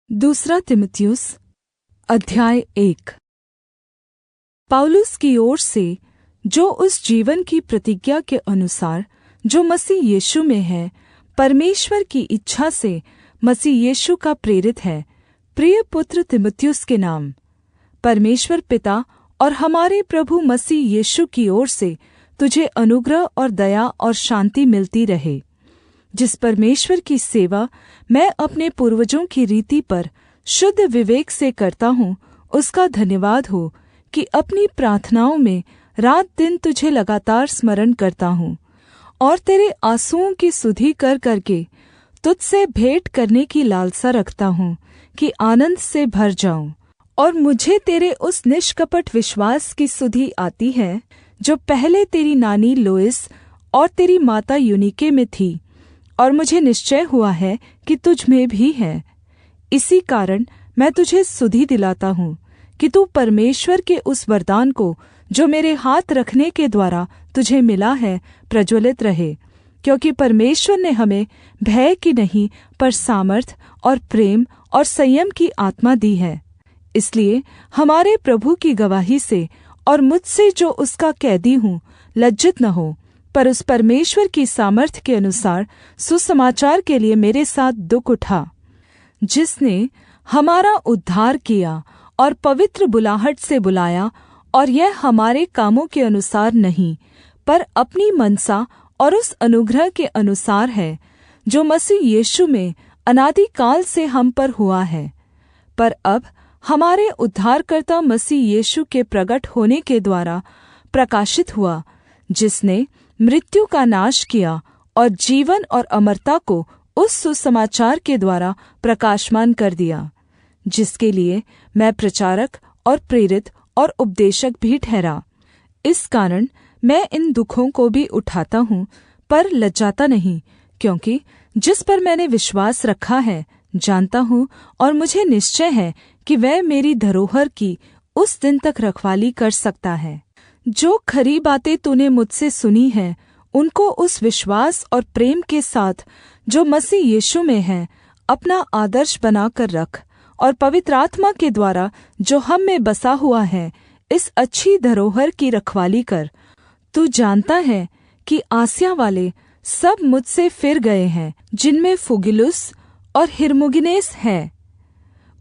दूसरा तीमुथियुस अध्याय 1। पौलुस की ओर से, जो उस जीवन की प्रतिज्ञा के अनुसार जो मसीह यीशु में है, परमेश्वर की इच्छा से मसीह यीशु का प्रेरित है, प्रिय पुत्र तीमुथियुस के नाम, परमेश्वर पिता और हमारे प्रभु मसीह यीशु की ओर से तुझे अनुग्रह और दया और शान्ति मिलती रहे। जिस परमेश्वर की सेवा मैं अपने पूर्वजों की रीति पर शुद्ध विवेक से करता हूँ, उसका धन्यवाद हो कि अपनी प्रार्थनाओं में रात दिन तुझे लगातार स्मरण करता हूँ और तेरे आंसुओं की सुधि कर करके तुझसे भेंट करने की लालसा रखता हूँ कि आनन्द से भर जाऊँ। और मुझे तेरे उस निष्कपट विश्वास की सुधि आती है जो पहले तेरी नानी लोइस और तेरी माता यूनीके में थी, और मुझे निश्चय हुआ है कि तुझ में भी है। इसी कारण मैं तुझे सुधि दिलाता हूँ कि तू परमेश्वर के उस वरदान को जो मेरे हाथ रखने के द्वारा तुझे मिला है प्रज्वलित रहे, क्योंकि परमेश्वर ने हमें भय की नहीं पर सामर्थ और प्रेम और संयम की आत्मा दी है। इसलिए हमारे प्रभु की गवाही से और मुझसे जो उसका कैदी हूँ लज्जित न हो, पर उस परमेश्वर की सामर्थ्य के अनुसार सुसमाचार के लिए मेरे साथ दुख उठा, जिसने हमारा उद्धार किया और पवित्र बुलाहट से बुलाया, और यह हमारे कामों के अनुसार नहीं, पर अपनी मनसा और उस अनुग्रह के अनुसार है जो मसीह यीशु में अनादिकाल से हम पर हुआ है। पर अब हमारे उद्धारकर्ता मसीह यीशु के प्रगट होने के द्वारा प्रकाशित हुआ, जिसने मृत्यु का नाश किया और जीवन और अमरता को उस सुसमाचार के द्वारा प्रकाशमान कर दिया, जिसके लिए मैं प्रचारक और प्रेरित और उपदेशक भी ठहरा। इस कारण मैं इन दुखों को भी उठाता हूँ, पर लज्जाता नहीं, क्योंकि जिस पर मैंने विश्वास रखा है जानता हूँ, और मुझे निश्चय है कि वह मेरी धरोहर की उस दिन तक रखवाली कर सकता है। जो खरी बातें तूने मुझसे सुनी हैं, उनको उस विश्वास और प्रेम के साथ जो मसीह यीशु में है अपना आदर्श बनाकर रख, और पवित्र आत्मा के द्वारा जो हम में बसा हुआ है इस अच्छी धरोहर की रखवाली कर। तू जानता है कि आसिया वाले सब मुझसे फिर गए हैं, जिनमें फुगिलुस और हिरमुगिनेस है।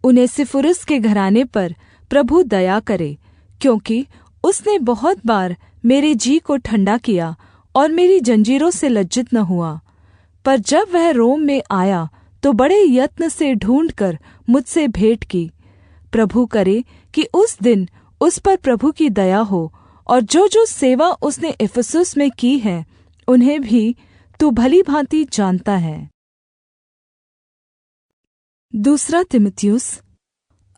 उनेसिफुरुस के घराने पर प्रभु दया करे, क्योंकि उसने बहुत बार मेरे जी को ठंडा किया और मेरी जंजीरों से लज्जित न हुआ। पर जब वह रोम में आया तो बड़े यत्न से ढूंढकर मुझसे भेंट की। प्रभु करे कि उस दिन उस पर प्रभु की दया हो, और जो सेवा उसने इफिसुस में की है उन्हें भी तू भली भांति जानता है। दूसरा तीमुथियुस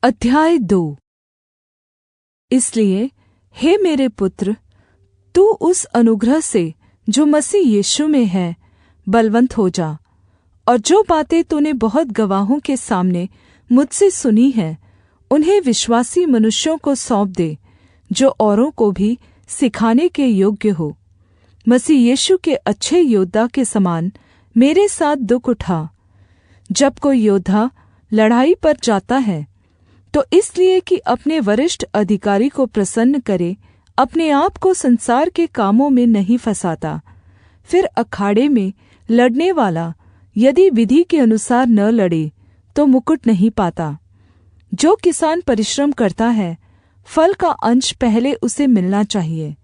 अध्याय 2। इसलिए हे मेरे पुत्र, तू उस अनुग्रह से जो मसीह यीशु में है बलवन्त हो जा, और जो बातें तूने बहुत गवाहों के सामने मुझसे सुनी हैं उन्हें विश्वासी मनुष्यों को सौंप दे, जो औरों को भी सिखाने के योग्य हो। मसीह यीशु के अच्छे योद्धा के समान मेरे साथ दुख उठा। जब कोई योद्धा लड़ाई पर जाता है तो इसलिए कि अपने वरिष्ठ अधिकारी को प्रसन्न करे, अपने आप को संसार के कामों में नहीं फंसाता। फिर अखाड़े में लड़ने वाला यदि विधि के अनुसार न लड़े तो मुकुट नहीं पाता। जो किसान परिश्रम करता है, फल का अंश पहले उसे मिलना चाहिए।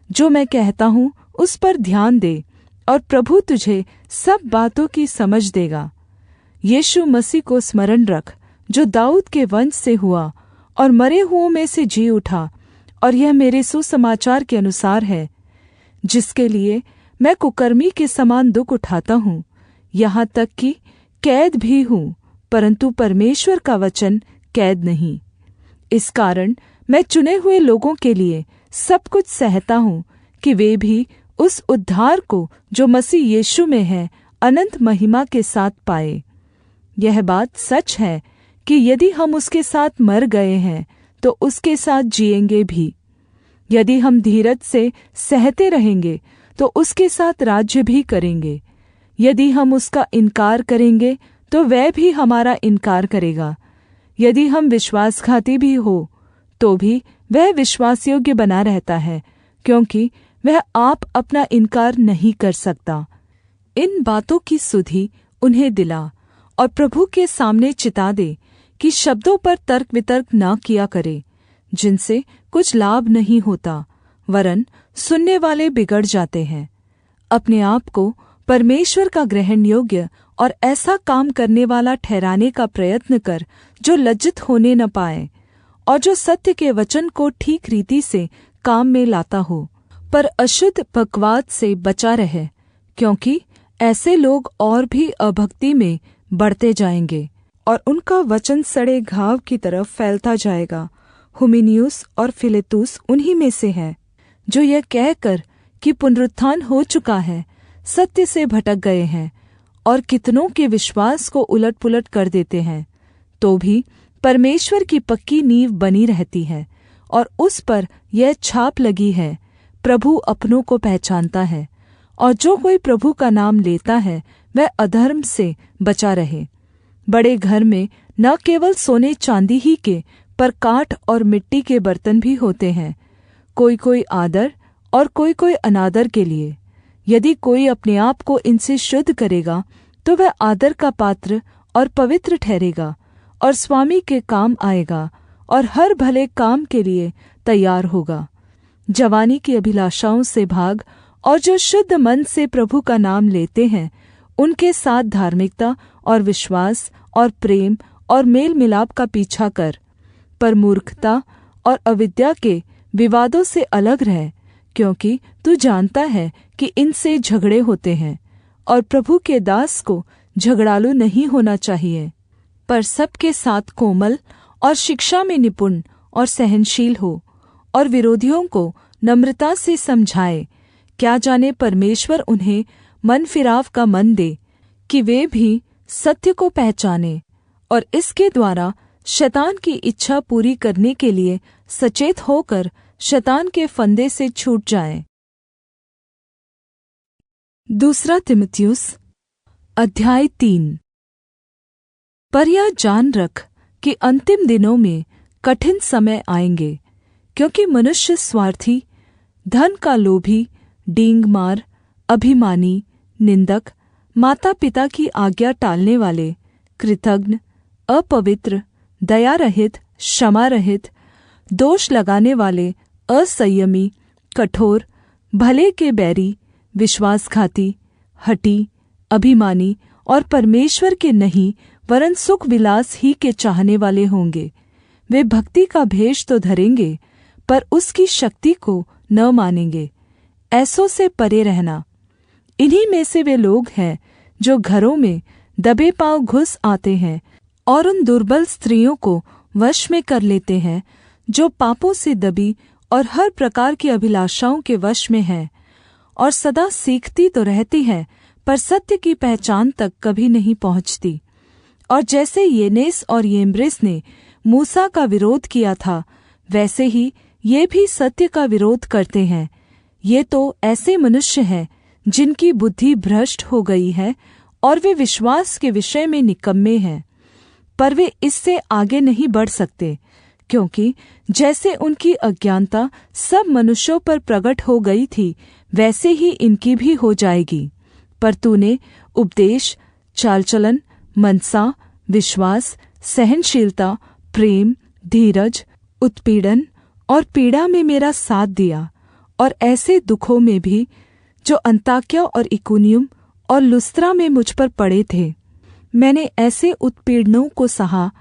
जो मैं कहता हूँ उस पर ध्यान दे, और प्रभु तुझे सब बातों की समझ देगा। यीशु मसीह को स्मरण रख, जो दाऊद के वंश से हुआ और मरे हुओं में से जी उठा, और यह मेरे सुसमाचार के अनुसार है, जिसके लिए मैं कुकर्मी के समान दुख उठाता हूँ, यहाँ तक कि कैद भी हूँ, परन्तु परमेश्वर का वचन कैद नहीं। इस कारण मैं चुने हुए लोगों के लिए सब कुछ सहता हूँ, कि वे भी उस उद्धार को जो मसीह यीशु में है अनन्त महिमा के साथ पाए। यह बात सच है कि यदि हम उसके साथ मर गए हैं तो उसके साथ जिएंगे भी। यदि हम धीरज से सहते रहेंगे तो उसके साथ राज्य भी करेंगे। यदि हम उसका इनकार करेंगे तो वह भी हमारा इनकार करेगा। यदि हम विश्वासघाती भी हो तो भी वह विश्वासयोग्य बना रहता है, क्योंकि वह आप अपना इनकार नहीं कर सकता। इन बातों की सुधि उन्हें दिला और प्रभु के सामने चिता दे कि शब्दों पर तर्क वितर्क न किया करे, जिनसे कुछ लाभ नहीं होता, वरन सुनने वाले बिगड़ जाते हैं। अपने आप को परमेश्वर का ग्रहण योग्य और ऐसा काम करने वाला ठहराने का प्रयत्न कर जो लज्जित होने न पाए और जो सत्य के वचन को ठीक रीति से काम में लाता हो, पर अशुद्ध बकवाद से बचा रहे, क्योंकि ऐसे लोग और भी अभक्ति में बढ़ते जाएंगे और उनका वचन सड़े घाव की तरफ फैलता जाएगा। हुमिनियुस और फिलेतुस उन्हीं में से हैं, जो यह कहकर कि पुनरुत्थान हो चुका है, सत्य से भटक गए हैं और कितनों के विश्वास को उलट-पुलट कर देते हैं। तो भी परमेश्वर की पक्की नींव बनी रहती है और उस पर यह छाप लगी है, प्रभु अपनों को पहचानता है, और जो कोई प्रभु का नाम लेता है वह अधर्म से बचा रहे। बड़े घर में न केवल सोने चांदी ही के, पर काठ और मिट्टी के बर्तन भी होते हैं, कोई कोई आदर और कोई कोई अनादर के लिए। यदि कोई अपने आप को इनसे शुद्ध करेगा तो वह आदर का पात्र और पवित्र ठहरेगा और स्वामी के काम आएगा और हर भले काम के लिए तैयार होगा। जवानी की अभिलाषाओं से भाग, और जो शुद्ध मन से प्रभु का नाम लेते हैं उनके साथ धार्मिकता और विश्वास और प्रेम और मेल मिलाप का पीछा कर। पर मूर्खता और अविद्या के विवादों से अलग रह, क्योंकि तू जानता है कि इनसे झगड़े होते हैं, और प्रभु के दास को झगड़ालू नहीं होना चाहिए, पर सबके साथ कोमल और शिक्षा में निपुण और सहनशील हो, और विरोधियों को नम्रता से समझाए। क्या जाने परमेश्वर उन्हें मन फिराव का मन दे कि वे भी सत्य को पहचाने और इसके द्वारा शैतान की इच्छा पूरी करने के लिए सचेत होकर शैतान के फंदे से छूट जाएं। दूसरा तिमुथियुस अध्याय 3। पर यह जान रख कि अंतिम दिनों में कठिन समय आएंगे, क्योंकि मनुष्य स्वार्थी, धन का लोभी, डींगमार, अभिमानी, निंदक, माता पिता की आज्ञा टालने वाले, कृतघ्न, अपवित्र, दया रहित, क्षमा रहित, दोष लगाने वाले, असंयमी, कठोर, भले के बैरी, विश्वासघाती, हठी, अभिमानी और परमेश्वर के नहीं वरन सुख विलास ही के चाहने वाले होंगे। वे भक्ति का भेष तो धरेंगे, पर उसकी शक्ति को न मानेंगे। ऐसों से परे रहना। इन्हीं में से वे लोग हैं जो घरों में दबे पांव घुस आते हैं और उन दुर्बल स्त्रियों को वश में कर लेते हैं, जो पापों से दबी और हर प्रकार की अभिलाषाओं के वश में हैं, और सदा सीखती तो रहती है, पर सत्य की पहचान तक कभी नहीं पहुँचती। और जैसे येनेस और येम्ब्रेस ने मूसा का विरोध किया था, वैसे ही ये भी सत्य का विरोध करते हैं। ये तो ऐसे मनुष्य हैं जिनकी बुद्धि भ्रष्ट हो गई है और वे विश्वास के विषय में निकम्मे हैं, पर वे इससे आगे नहीं बढ़ सकते, क्योंकि जैसे उनकी अज्ञानता सब मनुष्यों पर प्रकट हो गई थी, वैसे ही इनकी भी हो जाएगी। पर तूने उपदेश, चालचलन, मनसा, विश्वास, सहनशीलता, प्रेम, धीरज, उत्पीड़न और पीड़ा में मेरा साथ दिया, और ऐसे दुखों में भी जो अन्ताक्या और इकुनियुम और लुस्त्रा में मुझ पर पड़े थे। मैंने ऐसे उत्पीड़नों को सहा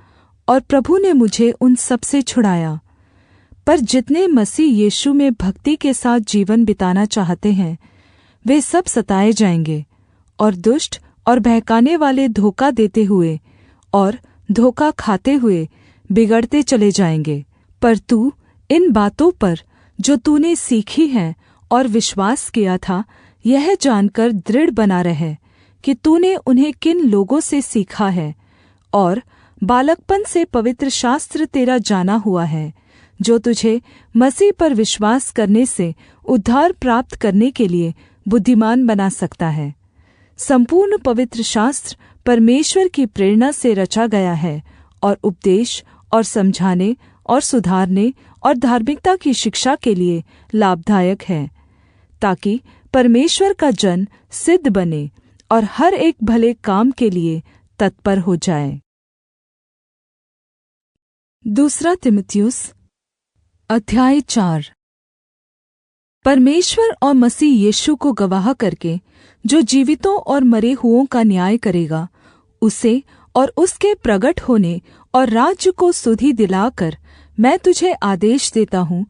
और प्रभु ने मुझे उन सब से छुड़ाया। पर जितने मसीह यीशु में भक्ति के साथ जीवन बिताना चाहते हैं, वे सब सताए जाएंगे और दुष्ट और बहकाने वाले धोखा देते हुए और धोखा खाते हुए बिगड़ते चले जाएंगे। पर तू इन बातों पर जो तूने सीखी है और विश्वास किया था, यह जानकर दृढ़ बना रहे कि तूने उन्हें किन लोगों से सीखा है, और बालकपन से पवित्र शास्त्र तेरा जाना हुआ है, जो तुझे मसीह पर विश्वास करने से उद्धार प्राप्त करने के लिए बुद्धिमान बना सकता है। संपूर्ण पवित्र शास्त्र परमेश्वर की प्रेरणा से रचा गया है और उपदेश और समझाने और सुधारने और धार्मिकता की शिक्षा के लिए लाभदायक है, ताकि परमेश्वर का जन सिद्ध बने और हर एक भले काम के लिए तत्पर हो जाए। दूसरा तिमुथियुस अध्याय 4। परमेश्वर और मसीह यीशु को गवाह करके जो जीवितों और मरे हुओं का न्याय करेगा, उसे और उसके प्रगट होने और राज्य को सुधि दिलाकर मैं तुझे आदेश देता हूँ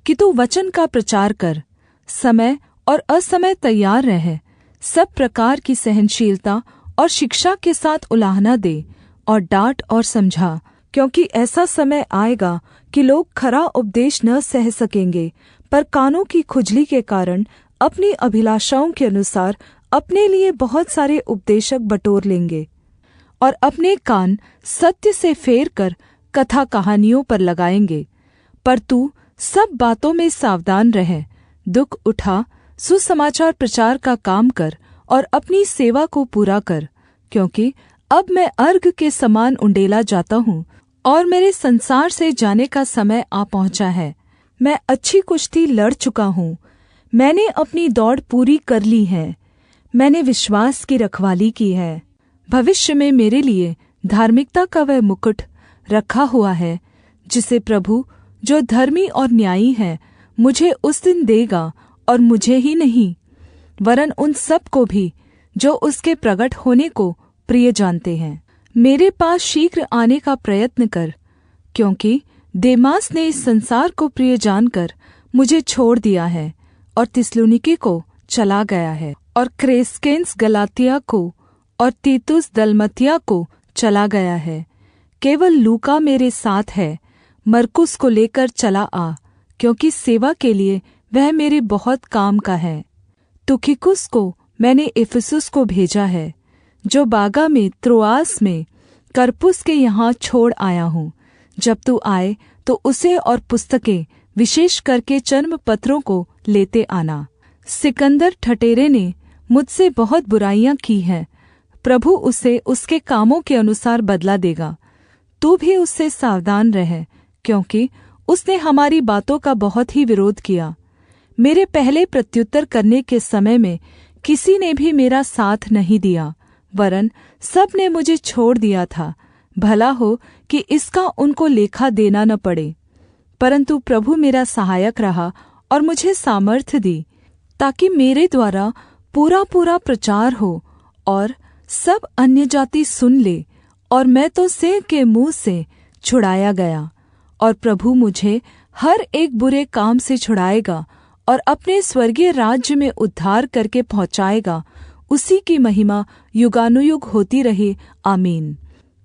कि तू वचन का प्रचार कर, समय और असमय तैयार रह, सब प्रकार की सहनशीलता और शिक्षा के साथ उलाहना दे और डांट और समझा, क्योंकि ऐसा समय आएगा कि लोग खरा उपदेश न सह सकेंगे, पर कानों की खुजली के कारण अपनी अभिलाषाओं के अनुसार अपने लिए बहुत सारे उपदेशक बटोर लेंगे और अपने कान सत्य से फेर कर कथा कहानियों पर लगाएंगे। पर तू सब बातों में सावधान रह, दुख उठा, सुसमाचार प्रचार का काम कर और अपनी सेवा को पूरा कर, क्योंकि अब मैं अर्घ के समान उंडेला जाता हूँ और मेरे संसार से जाने का समय आ पहुँचा है। मैं अच्छी कुश्ती लड़ चुका हूँ, मैंने अपनी दौड़ पूरी कर ली है, मैंने विश्वास की रखवाली की है। भविष्य में मेरे लिए धार्मिकता का वह मुकुट रखा हुआ है, जिसे प्रभु जो धर्मी और न्यायी है मुझे उस दिन देगा, और मुझे ही नहीं वरन उन सब को भी जो उसके प्रगट होने को प्रिय जानते हैं। मेरे पास शीघ्र आने का प्रयत्न कर, क्योंकि देमास ने इस संसार को प्रिय जानकर मुझे छोड़ दिया है और थिस्सलुनीके को चला गया है, और क्रेस्केंस गलातिया को और तीतुस दलमतिया को चला गया है। केवल लूका मेरे साथ है, मरकुस को लेकर चला आ, क्योंकि सेवा के लिए वह मेरे बहुत काम का है। तुखिकुस को मैंने इफिसुस को भेजा है, जो बागा में त्रोआस में करपुस के यहाँ छोड़ आया हूँ। जब तू आए तो उसे और पुस्तकें, विशेष करके चर्म पत्रों को लेते आना। सिकंदर ठटेरे ने मुझसे बहुत बुराइयां की हैं, प्रभु उसे उसके कामों के अनुसार बदला देगा। तू भी उससे सावधान रह, क्योंकि उसने हमारी बातों का बहुत ही विरोध किया। मेरे पहले प्रत्युत्तर करने के समय में किसी ने भी मेरा साथ नहीं दिया, वरन सब ने मुझे छोड़ दिया था। भला हो कि इसका उनको लेखा देना न पड़े। परंतु प्रभु मेरा सहायक रहा और मुझे सामर्थ्य दी, ताकि मेरे द्वारा पूरा पूरा प्रचार हो और सब अन्यजाति सुन ले। और मैं तो सिंह के मुँह से छुड़ाया गया, और प्रभु मुझे हर एक बुरे काम से छुड़ाएगा और अपने स्वर्गीय राज्य में उद्धार करके पहुँचाएगा। उसी की महिमा युगानुयुग होती रहे। आमीन।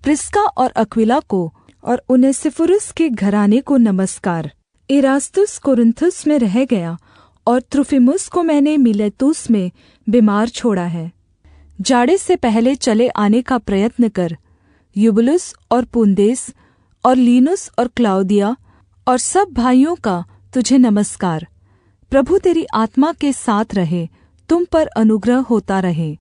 प्रिस्का और अक्विला को और उनेसिफुरुस के घराने को नमस्कार। इरास्तुस कुरिन्थुस में रह गया, और त्रुफिमुस को मैंने मिलेतुस में बीमार छोड़ा है। जाड़े से पहले चले आने का प्रयत्न कर। यूबुलुस और पुंदेस और लीनुस और क्लाउदिया और सब भाइयों का तुझे नमस्कार। प्रभु तेरी आत्मा के साथ रहे, तुम पर अनुग्रह होता रहे।